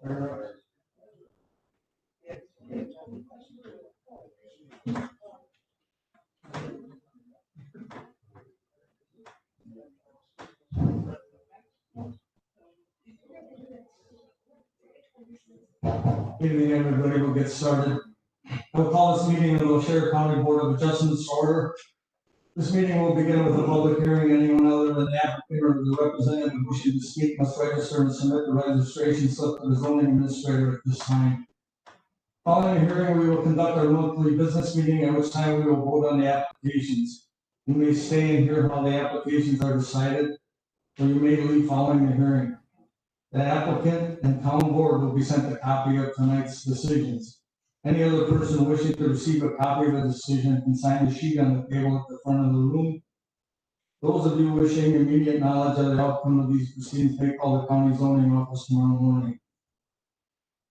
Good evening, everybody. We'll get started. I'll call this meeting of the Waushara County Board of Adjustments to order. This meeting will begin with a public hearing. Anyone other than the applicant or the representative wishing to speak must register and submit the registration slip to the zoning administrator at this time. Following the hearing, we will conduct our monthly business meeting, at which time we will vote on the applications. You may stay and hear how the applications are decided, or you may leave following the hearing. The applicant and town board will be sent a copy of tonight's decisions. Any other person wishing to receive a copy of the decision can sign the sheet on the table at the front of the room. Those of you wishing immediate knowledge of the outcome of these proceedings may call the county zoning office tomorrow morning.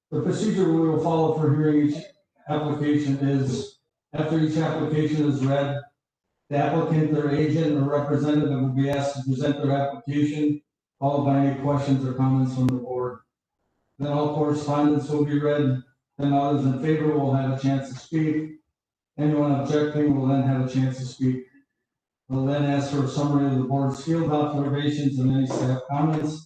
The procedure we will follow for hearing each application is, after each application is read, the applicant, their agent, or representative will be asked to present their application, followed by any questions or comments from the board. Then all correspondence will be read, then others in favor will have a chance to speak. Anyone objecting will then have a chance to speak. We'll then ask for a summary of the board's field observations and any staff comments.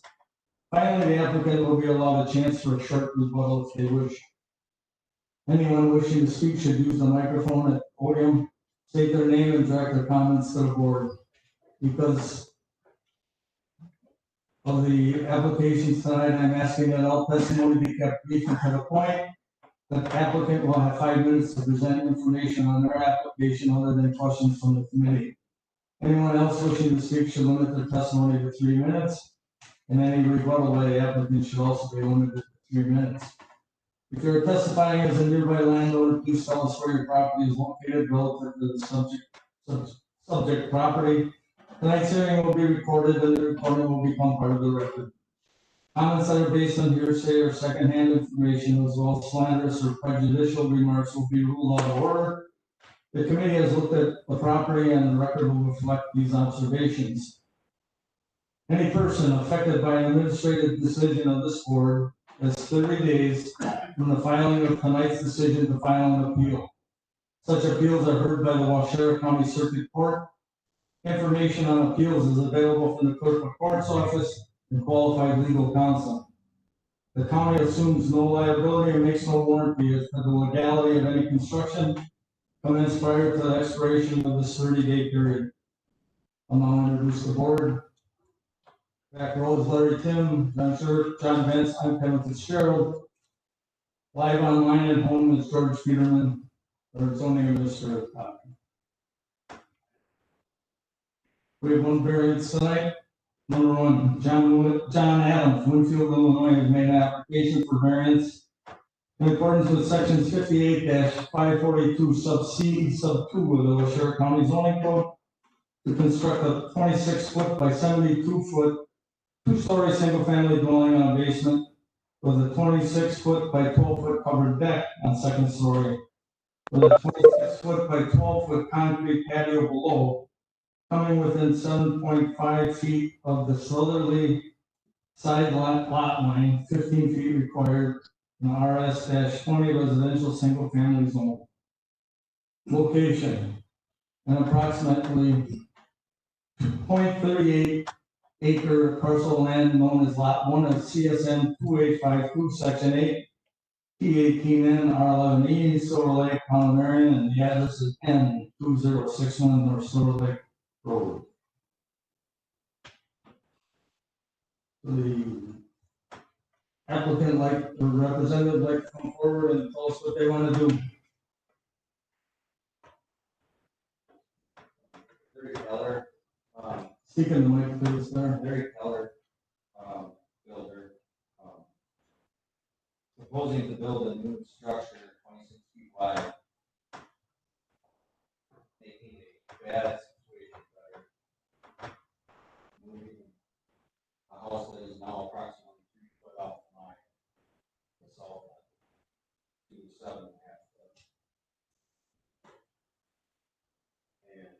Finally, the applicant will be allowed a chance for a short rebuttal if they wish. Anyone wishing to speak should use the microphone at the podium, state their name and direct their comments to the board. Because of the applications tonight, I'm asking that all testimony be kept brief and to the point. The applicant will have 5 minutes to present information on their application other than questions from the committee. Anyone else wishing to speak should limit their testimony to 3 minutes, and any rebuttal by the applicant should also be limited to 3 minutes. If you're testifying as a nearby landowner, please tell us where your property is located relative to the subject property. Tonight's hearing will be recorded, and the recording will become part of the record. Comments that are based on hearsay or secondhand information, as well as slanderous or prejudicial remarks, will be ruled out of order. The committee has looked at the property, and the record will reflect these observations. Any person affected by an administrative decision of this board has 30 days from the filing of tonight's decision to file an appeal. Such appeals are heard by the Waushara County Circuit Court. Information on appeals is available from the clerk of court's office and qualified legal counsel. The county assumes no liability and makes no warranty as to the legality of any construction commenced prior to the expiration of this 30-day period. I'll now introduce the board. Back row is Larry Tim, John Shirk, John Vance, I'm Kevin Fitzgerald. Live online at home is George Peterman, our zoning administrator. We have one variance tonight. Number one, John Adams, Winfield, Illinois, has made an application for variance in accordance with sections 58-542 sub C sub 2 of the Waushara County zoning code to construct a 26-foot by 72-foot two-story single-family dwelling on a basement with a 26-foot by 12-foot covered deck on second story, with a 26-foot by 12-foot concrete patio below, coming within 7.5 feet of the southerly side lot line, 15 feet required in RS-20 residential single-family zone. Location: an approximately 0.38 acre parcel of land known as Lot 1 of CSN 2852, Section 8, T18N, R11E, Silver Lake, Palmerian, and the address is N2061 North Silver Lake Road. The applicant or representative like to come forward and tell us what they want to do. Larry Keller, Speak in the mic, please, there. Larry Keller, builder, proposing to build a new structure 26 feet wide, making a bad situation better. Moving a house that is now approximately 3 foot off the line, the south line, to 7.5 foot. And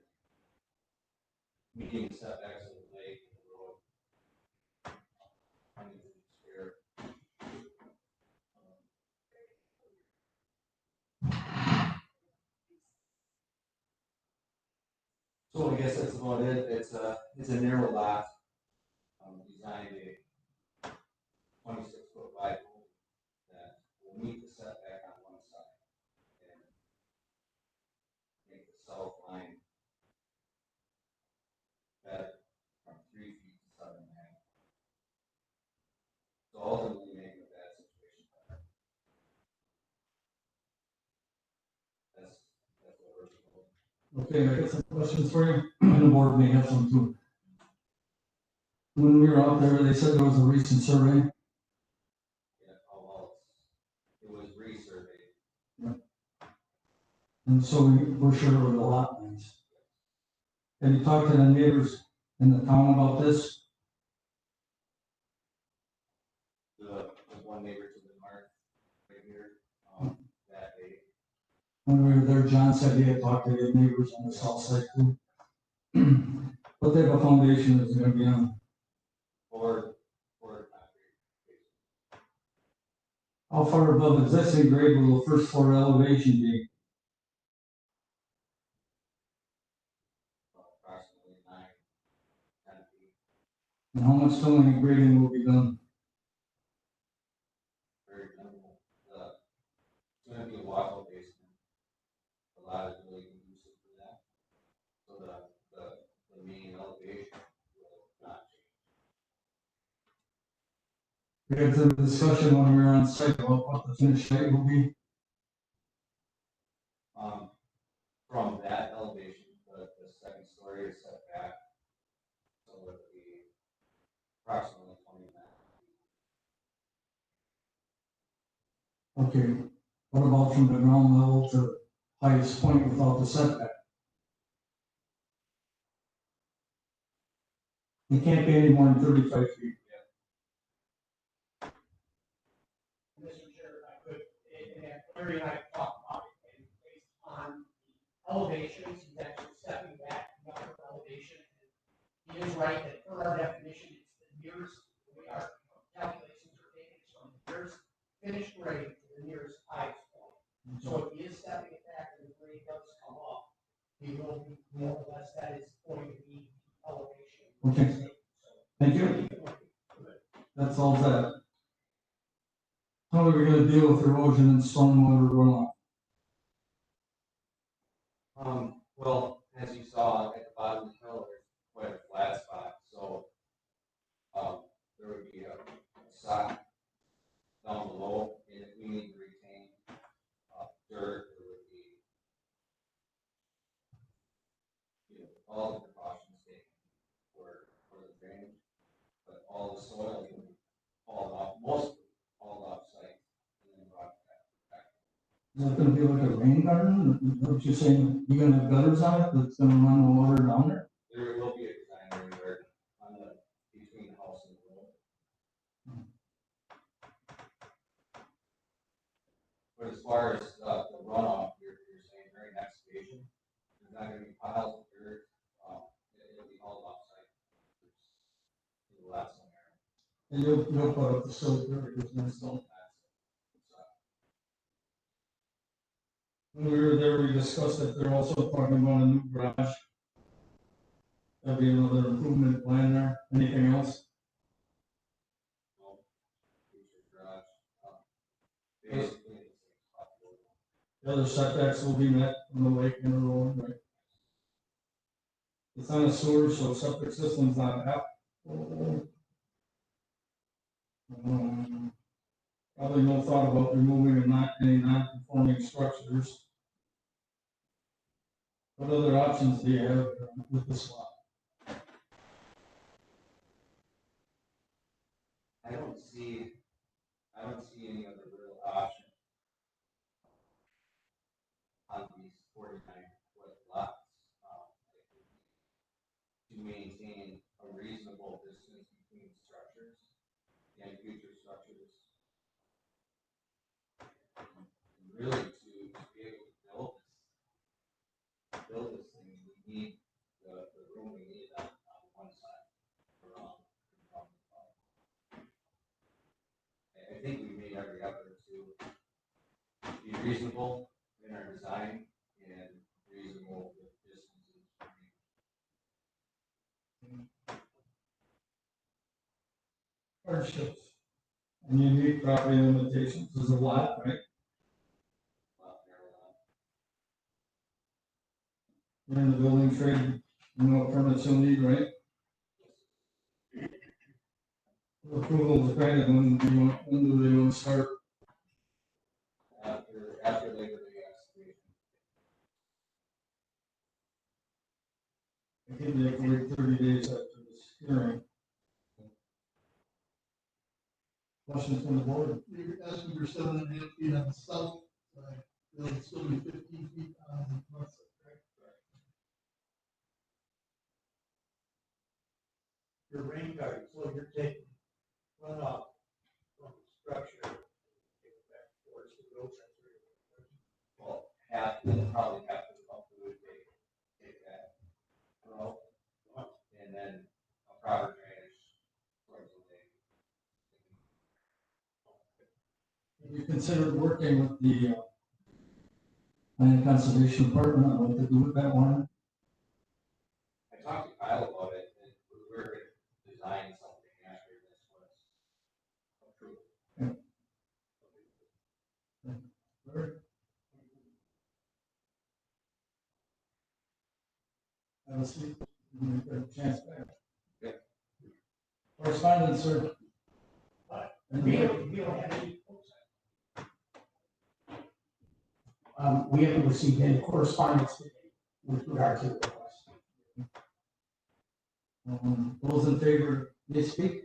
meeting the setbacks of the lake and the road. So I guess that's about it. It's a narrow lot. Designed a 26-foot wide home that will meet the setback on one side and make the south line better from 3 feet to 7.5. So ultimately making a bad situation better. That's what we're proposing. Okay, I got some questions for you, and the board may have some too. When we were out there, they said there was a recent survey. Yeah, well, it was resurveyed. And so we're sure of the lot lines. Have you talked to the neighbors in the town about this? The one neighbor to the north, right here, that they, When we were there, John said he had talked to his neighbors on the south side too. What type of foundation is it gonna be on? or concrete. How far above existing grade will the first floor elevation be? Approximately 9-10 feet. And how much filling and grading will be done? Very minimal. It's gonna be a walkout basement. The lot is really conducive for that. So the main elevation will not change. We had some discussion when we were on site about what the finished height will be. From that elevation, the second story is set back. So it would be approximately 29 feet. Okay, what about from the ground level to the highest point without the setback? It can't be any more than 35 feet. Mr. Chair, if I could, and Larry and I talked about it, and based on the elevations, he's actually stepping back the upper elevation. He is right that per our definition, it's the nearest, the way our calculations are taken, it's from the nearest finished grade to the nearest highest point. So if he is stepping it back and the grade does come up, he will be more or less, that is going to be the elevation. Okay. Thank you. That's all that. How are we gonna deal with erosion and stormwater runoff? Well, as you saw at the bottom of the hill, there's quite a flat spot, so there would be a sock down below, and if we need to retain dirt, there would be, all the precautions taken for the drainage, but all the soil would be hauled off, mostly hauled off site, and then brought back. Is that gonna be like a rain garden? What you're saying, you're gonna have gutters on it that's gonna run the water down there? There will be a design rain garden on between the house and the road. But as far as the runoff, you're saying during excavation, there's not gonna be piles of dirt, it'll be hauled off site. There's lots of there. And you'll put up the silt there, because that's all. When we were there, we discussed that they're also talking about a new garage. That'd be another improvement plan there. Anything else? No, future garage, basically the same spot. The other setbacks will be met on the lake and the road, right? It's on a sewer, so septic system's not out. Probably no thought about removing any non-conforming structures. What other options do you have with this lot? I don't see any other real option on these 49-foot lots. To maintain a reasonable distance between structures and future structures. And really, to be able to build this thing, we need the room we need on one side. I think we made every effort to be reasonable in our design and reasonable with distances. hardships and unique property limitations. There's a lot, right? You're in the building trade, you know what permits you'll need, right? Approval is granted, when do they want to start? After Labor Day excavation. I think they have to wait 30 days after this hearing. Questions from the board? You're asking for 7.5 feet on the south side, it'll still be 15 feet on the north side, correct? Your rain garden, so you're taking runoff from the structure, take it back towards the road. Well, probably have to upload take that route, and then a proper drainage towards the lake. Have you considered working with the Land Conservation Department on what to do with that one? I talked to Kyle about it, and we're gonna design something after this was approved. Have a seat. You get a chance back. Yeah. Correspondence, sir. We don't have any. We haven't received any correspondence today with regard to the request. Those in favor, may speak.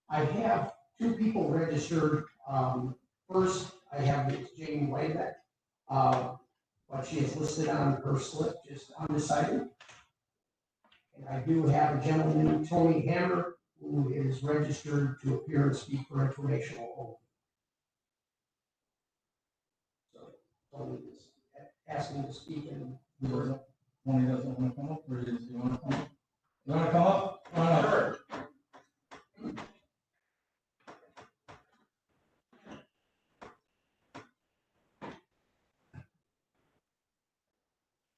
I have two people registered. First, I have Ms. Jane Wybeck, but she is listed on her slip, just undecided. And I do have a gentleman, Tony Hammer, who is registered to appear and speak for informational only. So, Tony is asking to speak in. Tony doesn't want to come up, or does he want to come up? You want to come up? Come on up. Sure.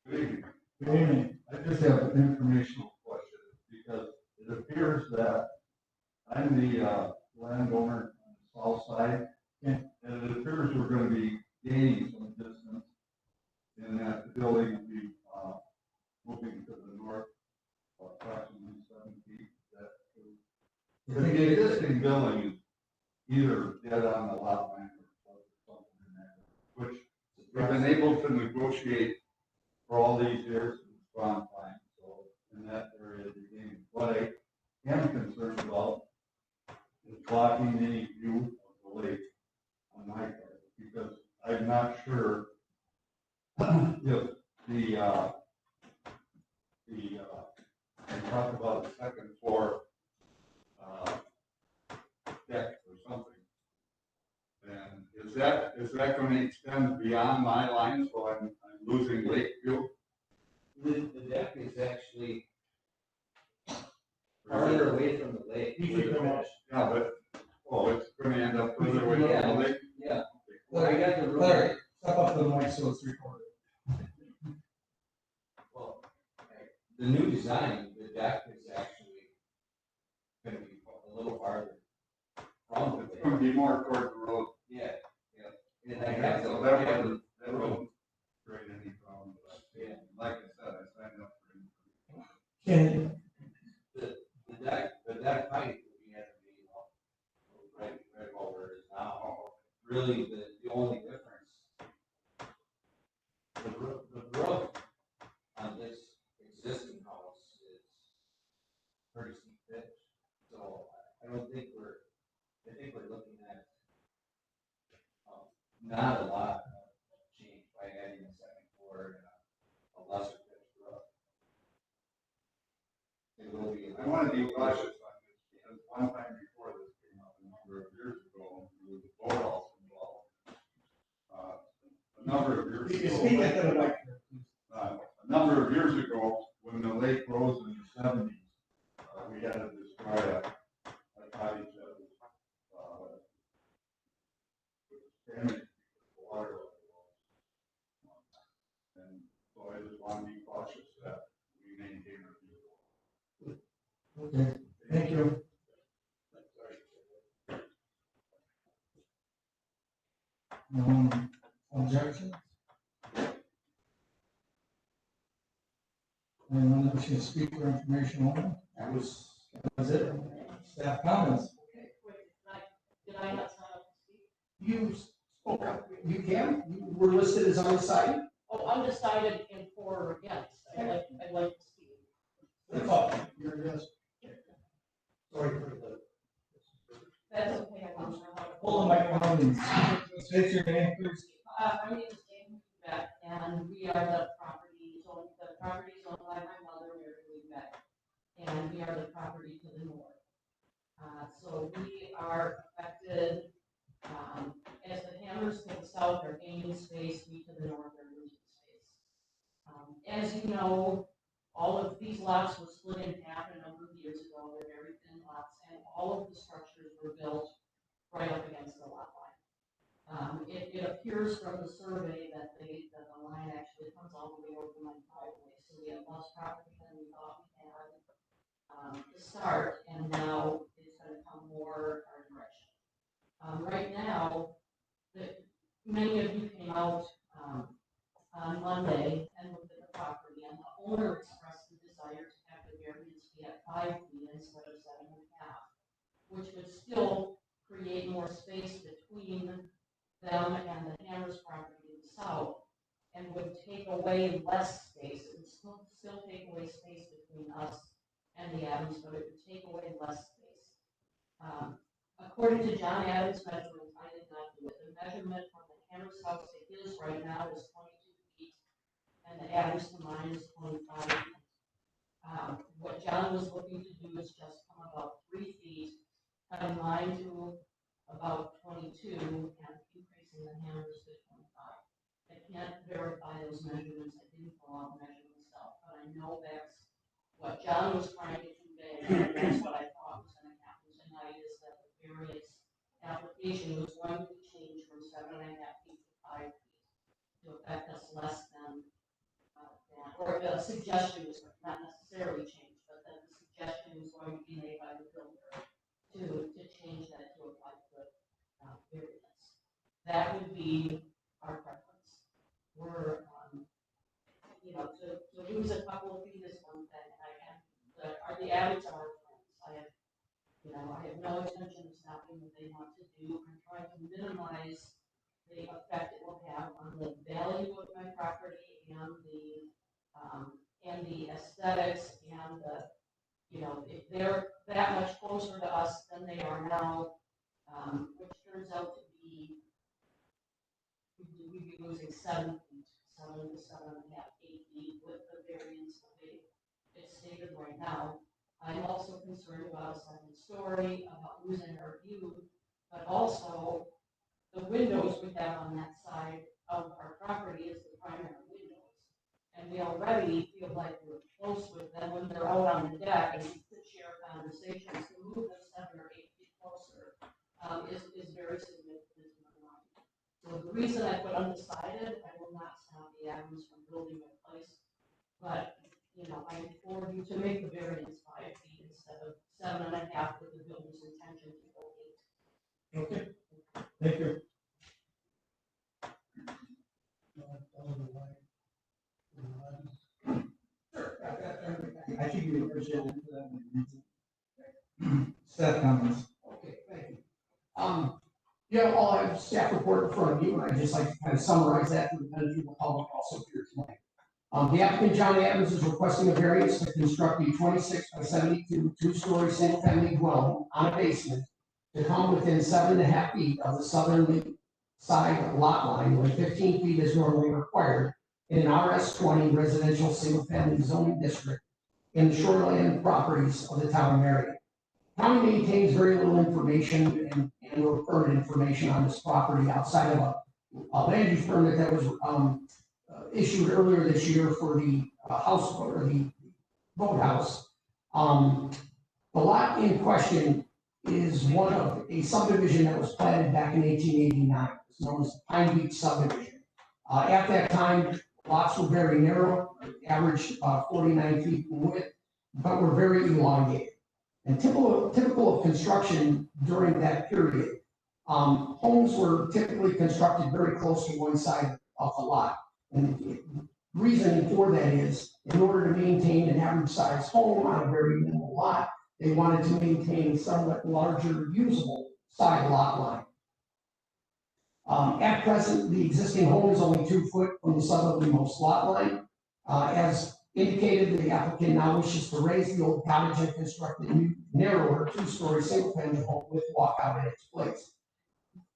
Good evening. Good evening. I just have an informational question, because it appears that I'm the landowner on the south side, and it appears we're gonna be gaining some distance in that the building will be moving to the north approximately 7 feet. Is that true? Because the existing building is either dead on the lot line or something in there, which we've been able to negotiate for all these years, it's gone fine, so in that area, the game. What I am concerned about is blocking any view of the lake on my part, because I'm not sure if I talked about the second floor deck or something. And is that going to extend beyond my line, so I'm losing lake view? The deck is actually farther away from the lake. Yeah, but, it's gonna end up further away from the lake? Yeah. Well, I got the room. Larry, step up to the mic so it's recorded. Well, the new design, the deck is actually gonna be a little farther from the It's lake. gonna be more toward the road. Yeah, yeah. And I have So the, that wouldn't create any problem, but, Yeah. like I said, I signed up for it. Can, the deck height will be at the, right about where it is now. Really, the only difference, the roof on this existing house is pretty steep pitch. So I think we're looking at, not a lot of change by adding a second floor and a lesser pitch roof. It will be. I wanna be cautious on this, because one time before this came up a number of years ago, there was a boathouse involved. A number of years ago. speak into the mic. A number of years ago, when the lake rose in the 70s, we had to destroy a cottage that was damaged because the water level rose. And so I just want to be cautious that we maintain our view. Okay, thank you. No objection? Anyone else can speak for information only? That's it. Staff comments? Okay, wait, did I not sign up to speak? You spoke up, you can, you were listed as undecided? Oh, undecided and for or against, I'd like to speak. That's all, you're just. Sorry for the. That's okay, I'm not. Pull the microphone and state your name, please. My name is Jane Beck, and we are the property owned by my mother, Mary Beck, and we are the property to the north. So we are affected, as the hammers to the south are gaining space, we to the north are losing space. As you know, all of these lots were split in half a number of years ago. They're very thin lots, and all of the structures were built right up against the lot line. It appears from the survey that the line actually comes all the way over my driveway, so we have less property than we thought we had to start, and now it's going to come more our direction. Right now, many of you came out on Monday and looked at the property, and the owner expressed the desire to have the variance be at 5 feet instead of 7.5, which would still create more space between them and the Hammers property to the south, and would take away less space. It would still take away space between us and the Adams, but it would take away less space. According to John Adams' measurement, I did not do it. The measurement from the Hammers house to his right now is 22 feet, and the Adams to mine is 25 feet. What John was looking to do is just come about 3 feet, cutting mine to about 22, and increasing the Hammers to 25. I can't verify those measurements. I didn't pull out measurement stuff, but I know that's what John was trying to convey, and that's what I thought was going to happen tonight, is that the variance application was going to change from 7.5 feet to 5 feet to affect us less than that, or the suggestion was not necessarily change, but that the suggestion was going to be made by the builder to change that to a 5-foot variance. That would be our preference. We're, to lose a couple of feet is one thing, and the average are our friends. I have no intention of stopping what they want to do. I'm trying to minimize the effect it will have on the value of my property and the aesthetics and if they're that much closer to us than they are now, which turns out to be, we'd be losing 7 feet, 7 to 7.5, 8 feet with the variance that it's stated right now. I'm also concerned about a second story, about losing our view, but also the windows we have on that side of our property is the primary windows. And we already feel like we're close with them when they're out on the deck and we could share conversations. To move them 7 or 8 feet closer is very significant in my mind. So the reason I put undecided, I will not stop the Adams from building a place, but I implore you to make the variance 5 feet instead of 7.5 with the builder's intention to go 8. Okay, thank you. I think we appreciate it for that. Staff comments. Okay, thank you. I'll have staff report in front of you, and I'd just like to kind of summarize that for the benefit of the public also here tonight. The applicant, John Adams, is requesting a variance to construct a 26 by 72 two-story single-family dwelling on a basement to come within 7.5 feet of the southern side lot line when 15 feet is normally required in an RS20 residential single-family zoning district in the shoreline properties of the town of Marion. County maintains very little information and permit information on this property outside of a land use permit that was issued earlier this year for the house or the boathouse. The lot in question is one of a subdivision that was platted back in 1889. It's known as the Pine Beach subdivision. At that time, lots were very narrow, averaged 49 feet in width, but were very elongated. And typical of construction during that period Homes were typically constructed very close to one side of the lot. And the reason for that is, in order to maintain an average sized home on a very minimal lot, they wanted to maintain a somewhat larger usable side lot line. At present, the existing home is only 2 foot from the southerlymost lot line. As indicated, the applicant now wishes to raise the old cottage and construct a new, narrower, 2-story single-family home with walkout in its place.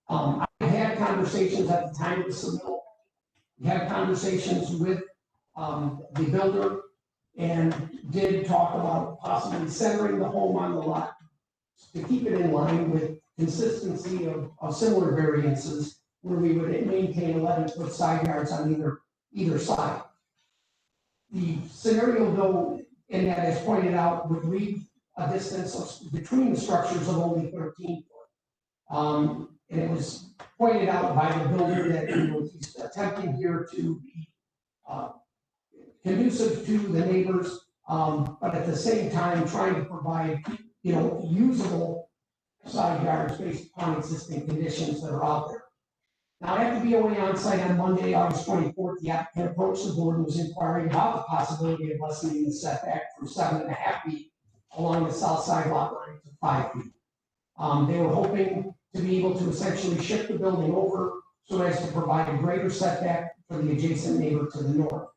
I had conversations at the time of the submittal. We had conversations with the builder and did talk about possibly centering the home on the lot to keep it in line with consistency of similar variances, where we would maintain 11-foot side yards on either side. The scenario, though, in that, as pointed out, would leave a distance between the structures of only 13 foot. And it was pointed out by the builder that he's attempting here to be conducive to the neighbors, but at the same time trying to provide, usable side yards based upon existing conditions that are out there. Now, at the BOA on site on Monday, August 24th, the applicant approached the board and was inquiring about the possibility of lessening the setback from 7.5 feet along the south side lot line to 5 feet. They were hoping to be able to essentially shift the building over so as to provide a greater setback for the adjacent neighbor to the north.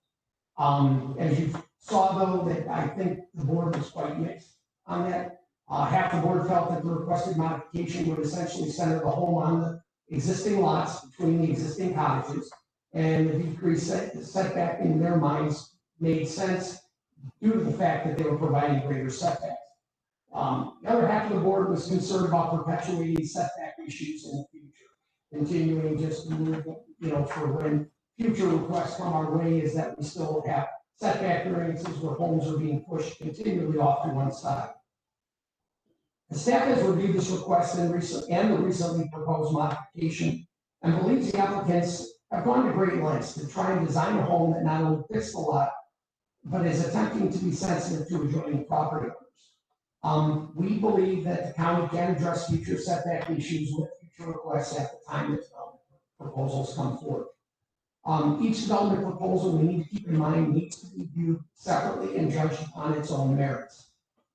As you saw, though, that I think the board was quite mixed on that. Half the board felt that the requested modification would essentially center the home on the existing lots between the existing cottages, and the decreased setback in their minds made sense due to the fact that they were providing greater setbacks. The other half of the board was concerned about perpetuating setback issues in the future, continuing just to move, for when future requests come our way, is that we still have setback variances where homes are being pushed continually off to one side. The staff has reviewed this request and the recently proposed modification, and believes the applicants have gone to great lengths to try and design a home that not only fits the lot, but is attempting to be sensitive to adjoining property owners. We believe that the county can address future setback issues with future requests at the time that proposals come forward. Each development proposal, we need to keep in mind, needs to be viewed separately and judged upon its own merits.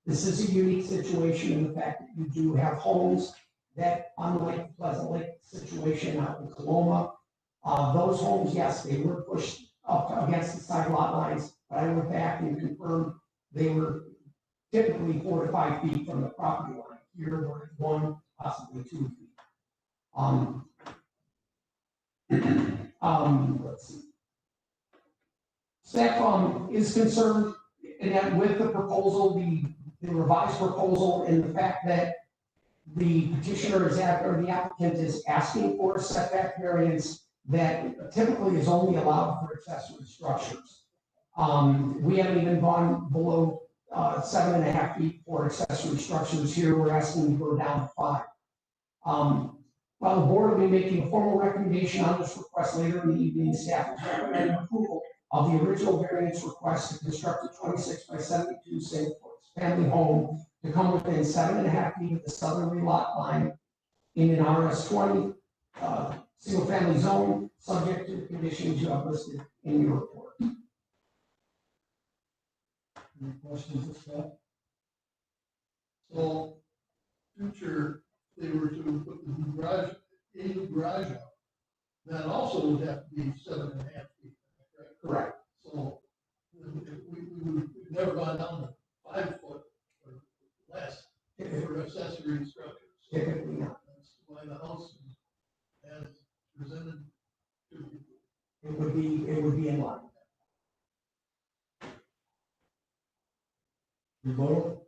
This is a unique situation in the fact that you do have homes that, unlike the Pleasant Lake situation out in Coloma, those homes, yes, they were pushed up against the side lot lines, but I went back and confirmed they were typically 4 to 5 feet from the property line. Here, we're at 1, possibly 2 feet. Let's see. Staff is concerned that with the proposal, the revised proposal, and the fact that the petitioner is or the applicant is asking for a setback variance that typically is only allowed for accessory structures. We haven't even gone below 7.5 feet for accessory structures. Here, we're asking to go down to 5. While the board will be making a formal recommendation on this request later in the evening, staff is recommending approval of the original variance request to construct a 26 by 72 single-family home to come within 7.5 feet of the southerly lot line in an RS20 single-family zone, subject to the conditions you have listed in your report. Any questions of staff? So, future, they were to put the new garage, a new garage up, that also would have to be 7.5 feet, right? Correct. So, we've never gone down to 5 foot or less for accessory structures. Typically not. That's why the house has presented to you. It would be in line. You vote?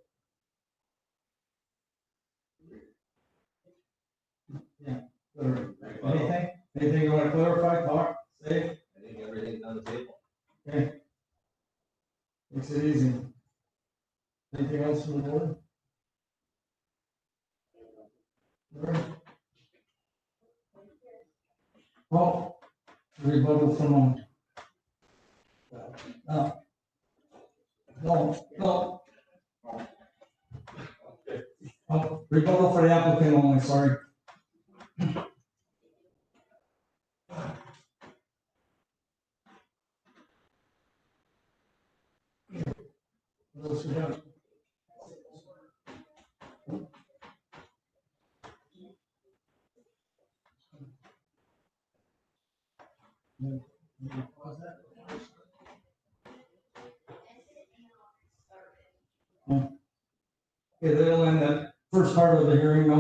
Yeah. Anything you want to clarify, talk, say? I think everything's on the table. Okay. Makes it easy. Anything else from the board? All right. Well, rebuttal from no. Oh, rebuttal for the applicant only, sorry. Those who have- Okay, that'll end that first part of the hearing. No